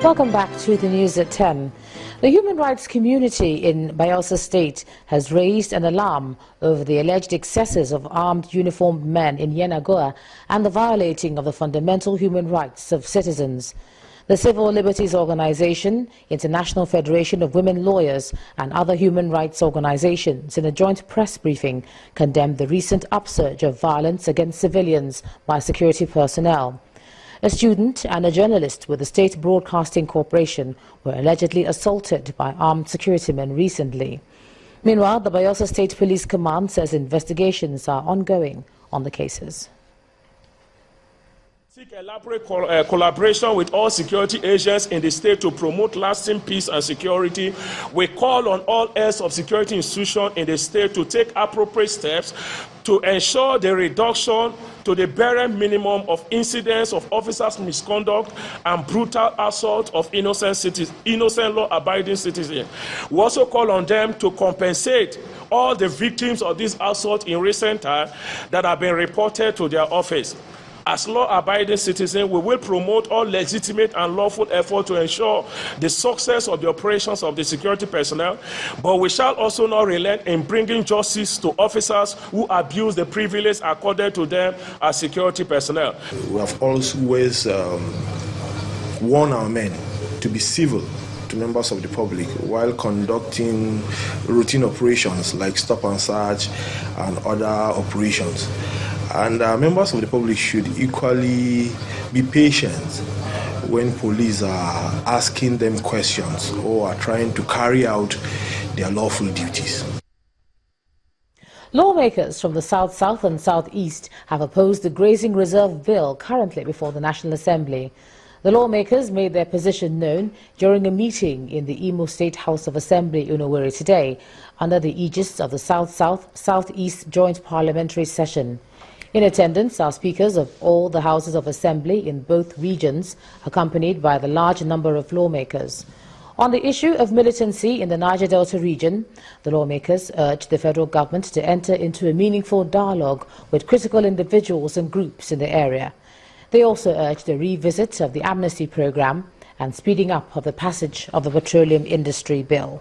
Welcome back to the news at 10. The human rights community in Bayelsa State has raised an alarm over the alleged excesses of armed uniformed men in Yenagoa and the violating of the fundamental human rights of citizens. The Civil Liberties Organization, International Federation of Women Lawyers and other human rights organizations in a joint press briefing condemned the recent upsurge of violence against civilians by security personnel. A student and a journalist with the State Broadcasting Corporation were allegedly assaulted by armed security men recently. Meanwhile, the Bayelsa State Police Command says investigations are ongoing on the cases. Seek elaborate collaboration with all security agents in the state to promote lasting peace and security. We call on all heads of security institutions in the state to take appropriate steps to ensure the reduction to the bare minimum of incidents of officers' misconduct and brutal assault of innocent law-abiding citizens. We also call on them to compensate all the victims of this assault in recent times that have been reported to their office. As law-abiding citizens, we will promote all legitimate and lawful effort to ensure the success of the operations of the security personnel, but we shall also not relent in bringing justice to officers who abuse the privilege accorded to them as security personnel. We have always warned our men to be civil to members of the public while conducting routine operations like stop and search and other operations. And members of the public should equally be patient when police are asking them questions or are trying to carry out their lawful duties. Lawmakers from the South and Southeast have opposed the Grazing Reserve Bill currently before the National Assembly. The lawmakers made their position known during a meeting in the Imo State House of Assembly in Owerri today under the aegis of the South-Southeast Joint Parliamentary Session. In attendance are speakers of all the houses of assembly in both regions, accompanied by the large number of lawmakers. On the issue of militancy in the Niger Delta region, the lawmakers urged the federal government to enter into a meaningful dialogue with critical individuals and groups in the area. They also urged a revisit of the amnesty program and speeding up of the passage of the Petroleum Industry Bill.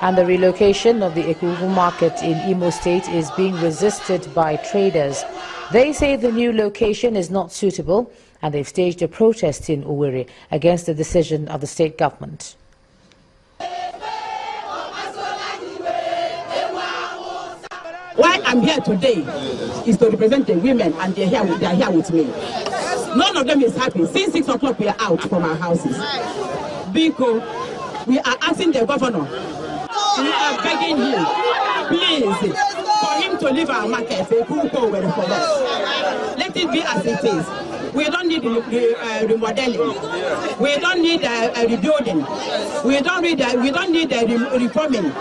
And the relocation of the Ekugu market in Imo State is being resisted by traders. They say the new location is not suitable, and they've staged a protest in Owerri against the decision of the state government. Why I'm here today is to represent the women, and they are here with me. None of them is happy. Since 6 o'clock we are out from our houses. Because we are asking the governor, we are begging him, please, for him to leave our market, for us. Let it be as it is. We don't need remodeling. We don't need rebuilding. We don't need reforming.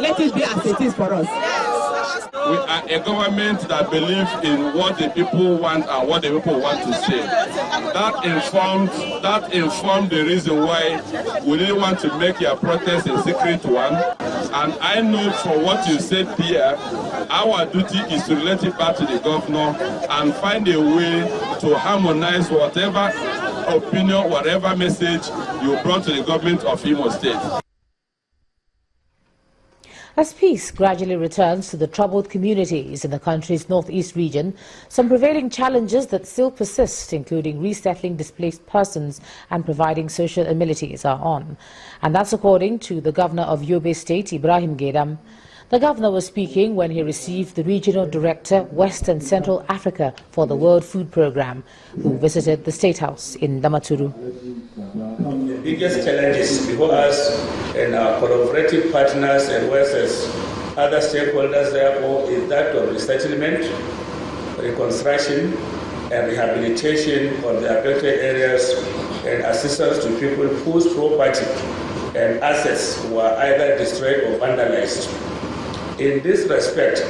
Let it be as it is for us. We are a government that believes in what the people want and what the people want to say. That informed the reason why we didn't want to make your protest a secret one. And I know from what you said here, our duty is to relate it back to the governor and find a way to harmonize whatever opinion, whatever message you brought to the government of Imo State. As peace gradually returns to the troubled communities in the country's northeast region, some prevailing challenges that still persist, including resettling displaced persons and providing social amenities, are on. And that's according to the governor of Yobe State, Ibrahim Gaidam. The governor was speaking when he received the regional director, West and Central Africa for the World Food Programme, who visited the State House in Damaturu. The biggest challenges before us and our collaborative partners and versus other stakeholders, therefore, is that of resettlement, reconstruction, and rehabilitation of the affected areas and assistance to people whose property and assets were either destroyed or vandalized. In this respect,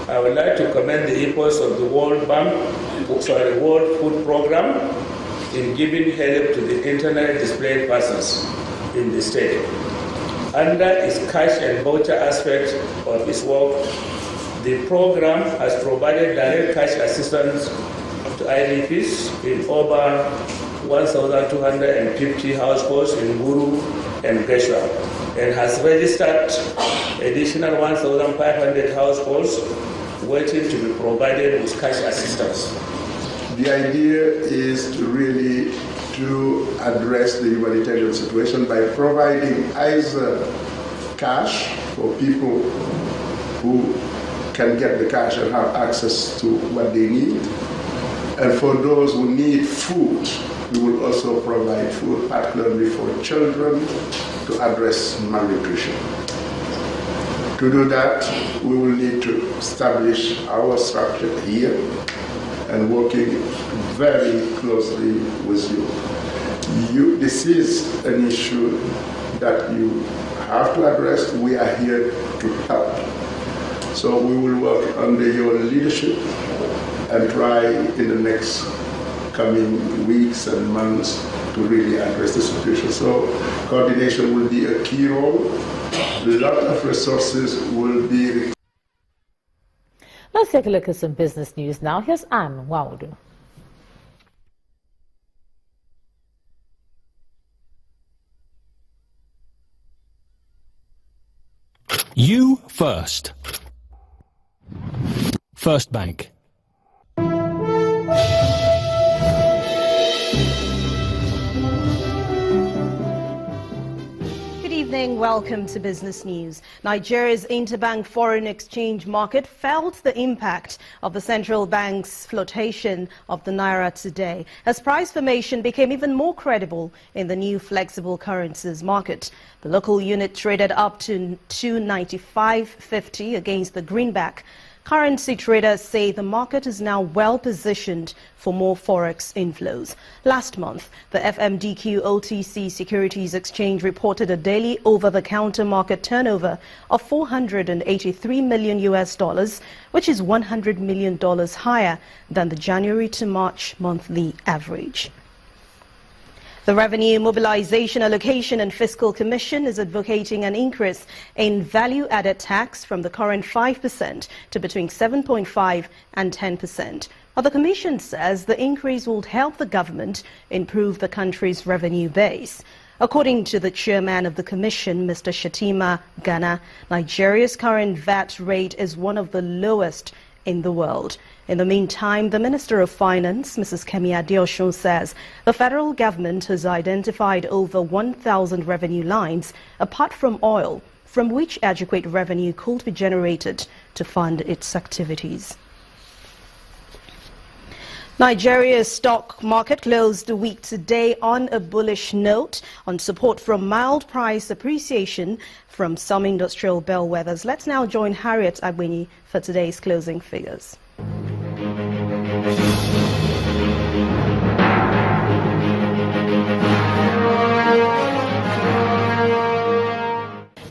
I would like to commend the efforts of the World Food Programme in giving help to the internally displaced persons in the state. Under its cash and voucher aspect of its work, the program has provided direct cash assistance to IDPs in over 1,250 households in Guru and Geshwa, and has registered additional 1,500 households waiting to be provided with cash assistance. The idea is to really address the humanitarian situation by providing either cash for people who can get the cash and have access to what they need, and for those who need food, we will also provide food, particularly for children, to address malnutrition. To do that, we will need to establish our structure here and working very closely with you. This is an issue that you have to address. We are here to help. So we will work under your leadership and try in the next coming weeks and months to really address the situation. So coordination will be a key role. A lot of resources will be. Let's take a look at some business news now. Here's Anne Waudu. You first. First Bank. Welcome to Business News. Nigeria's interbank foreign exchange market felt the impact of the central bank's flotation of the naira today, as price formation became even more credible in the new flexible currencies market. The local unit traded up to 295.50 against the greenback. Currency traders say the market is now well positioned for more forex inflows. Last month, the FMDQ OTC Securities Exchange reported a daily over-the-counter market turnover of $483 million, which is $100 million higher than the January to March monthly average. The Revenue Mobilization Allocation and Fiscal Commission is advocating an increase in value-added tax from the current 5% to between 7.5% and 10%. But the Commission says the increase will help the government improve the country's revenue base. According to the chairman of the Commission, Mr. Shatima Ghana, Nigeria's current VAT rate is one of the lowest in the world. In the meantime, the Minister of Finance, Mrs. Kemi Adeosun, says the federal government has identified over 1,000 revenue lines, apart from oil, from which adequate revenue could be generated to fund its activities. Nigeria's stock market closed the week today on a bullish note on support from mild price appreciation from some industrial bellwethers. Let's now join Harriet Agbeni for today's closing figures.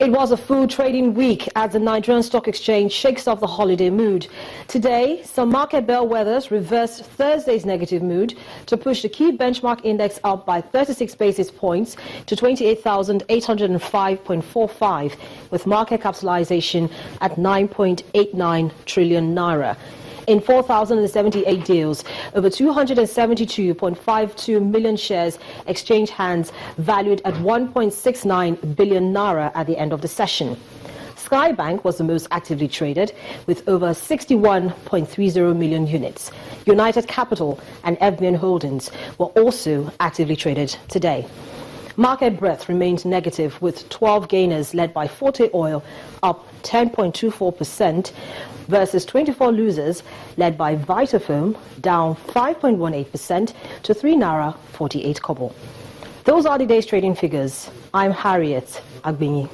It was a full trading week as the Nigerian Stock Exchange shakes off the holiday mood. Today, some market bellwethers reversed Thursday's negative mood to push the key benchmark index up by 36 basis points to 28,805.45, with market capitalization at 9.89 trillion naira. In 4,078 deals, over 272.52 million shares exchanged hands valued at 1.69 billion naira at the end of the session. Skybank was the most actively traded with over 61.30 million units. United Capital and FBN Holdings were also actively traded today. Market breadth remained negative with 12 gainers led by Forte Oil up 10.24% versus 24 losers led by Vitafoam down 5.18% to 3 naira 48 kobo. Those are the day's trading figures. I'm Harriet Agbeni.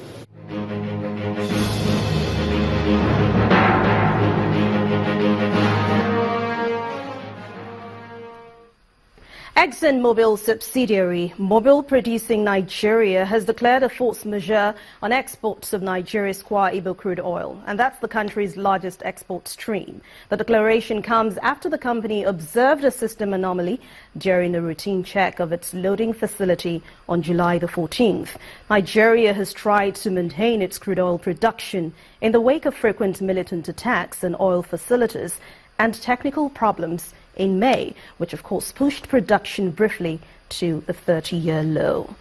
ExxonMobil subsidiary, Mobil Producing Nigeria, has declared a force majeure on exports of Nigeria's Kwa Ibo crude oil, and that's the country's largest export stream. The declaration comes after the company observed a system anomaly during a routine check of its loading facility on July the 14th. Nigeria has tried to maintain its crude oil production in the wake of frequent militant attacks on oil facilities and technical problems in May, which of course pushed production briefly to a 30-year low.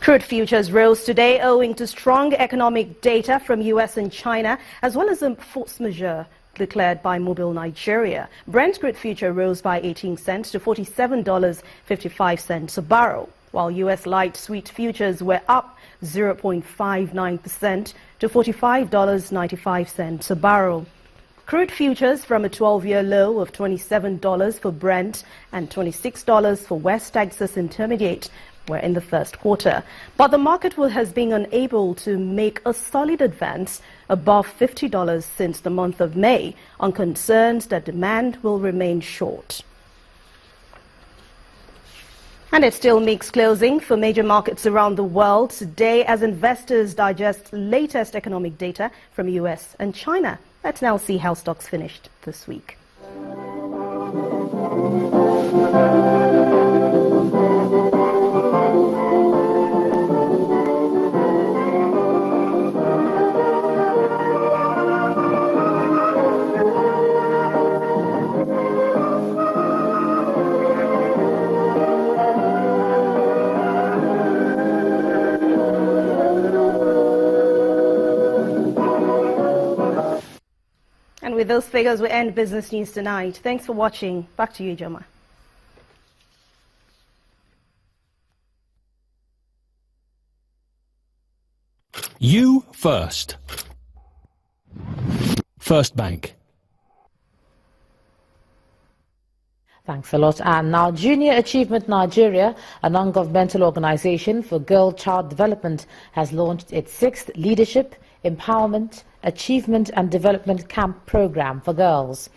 Crude futures rose today owing to strong economic data from US and China, as well as a force majeure declared by Mobil Nigeria. Brent crude future rose by 18 cents to $47.55 a barrel, while US light sweet futures were up 0.59% to $45.95 a barrel. Crude futures from a 12-year low of $27 for Brent and $26 for West Texas Intermediate were in the first quarter. But the market has been unable to make a solid advance above $50 since the month of May on concerns that demand will remain short. And it's still mixed closing for major markets around the world today as investors digest latest economic data from US and China. Let's now see how stocks finished this week. And with those figures, we end Business News tonight. Thanks for watching. Back to you, Joma. You first. First Bank. Thanks a lot. And now Junior Achievement Nigeria, a non-governmental organization for girl-child development, has launched its 6th Leadership, Empowerment, Achievement and Development Camp program for girls.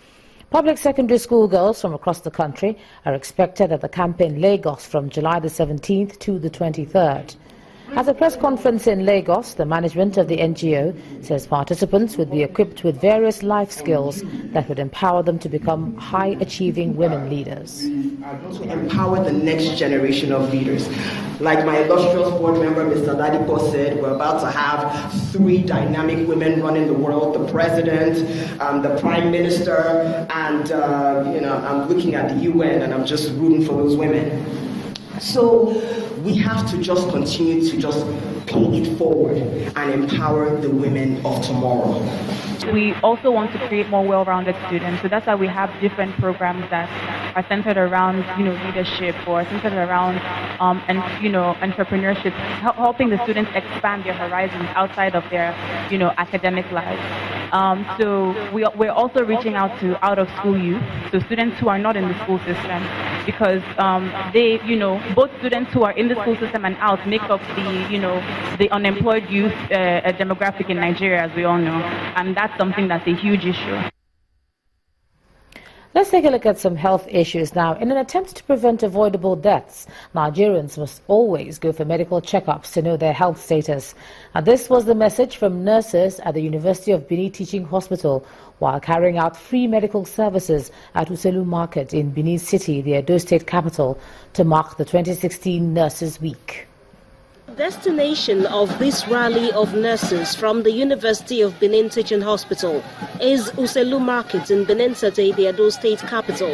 Public secondary school girls from across the country are expected at the camp in Lagos from July the 17th to the 23rd. At a press conference in Lagos, the management of the NGO says participants would be equipped with various life skills that would empower them to become high-achieving women leaders. To empower the next generation of leaders. Like my illustrious board member, Mr. Ladipo, said, we're about to have 3 dynamic women running the world, the president, the prime minister, and I'm looking at the UN and I'm just rooting for those women. So we have to just continue to just pay it forward and empower the women of tomorrow. We also want to create more well-rounded students, so that's why we have different programs that are centered around, leadership or centered around, entrepreneurship, helping the students expand their horizons outside of their, academic lives. So we're also reaching out to out-of-school youth, so students who are not in the school system, because they, both students who are in the school system and out make up the unemployed youth demographic in Nigeria, as we all know, and that's something that's a huge issue. Let's take a look at some health issues now. In an attempt to prevent avoidable deaths, Nigerians must always go for medical checkups to know their health status. And this was the message from nurses at the University of Benin Teaching Hospital while carrying out free medical services at Uselu Market in Benin City, the Edo State capital, to mark the 2016 Nurses Week. Destination of this rally of nurses from the University of Benin Teaching Hospital is Uselu Market in Benin City, the Edo State capital,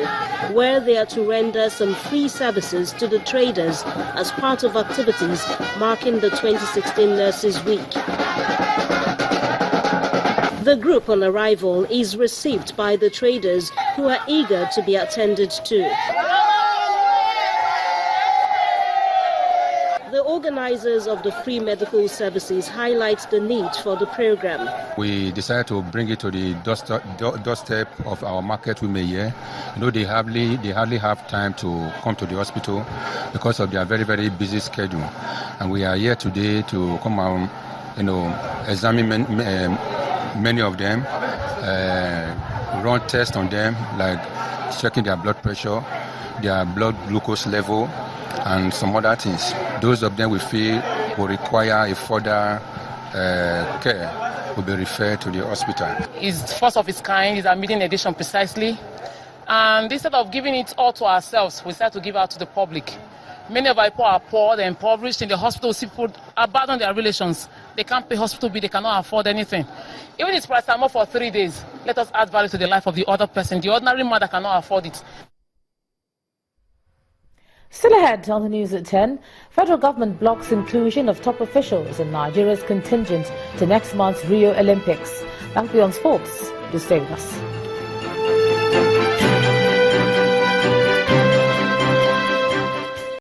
where they are to render some free services to the traders as part of activities marking the 2016 Nurses Week. The group on arrival is received by the traders who are eager to be attended to. The organizers of the free medical services highlight the need for the program. We decided to bring it to the doorstep of our market women here. They hardly have time to come to the hospital because of their very, very busy schedule. And we are here today to come and, examine many of them, run tests on them, like checking their blood pressure, their blood glucose level, and some other things. Those of them we feel will require a further care will be referred to the hospital. It's first of its kind, it's a maiden edition precisely. And instead of giving it all to ourselves, we start to give out to the public. Many of our people are poor, they're impoverished. In the hospitals, people abandon their relations. They can't pay hospital bill, they cannot afford anything. Even if it's paracetamol for 3 days, let us add value to the life of the other person. The ordinary mother cannot afford it. Still ahead on the news at 10, federal government blocks inclusion of top officials in Nigeria's contingent to next month's Rio Olympics. Back beyond sports, do stay with us.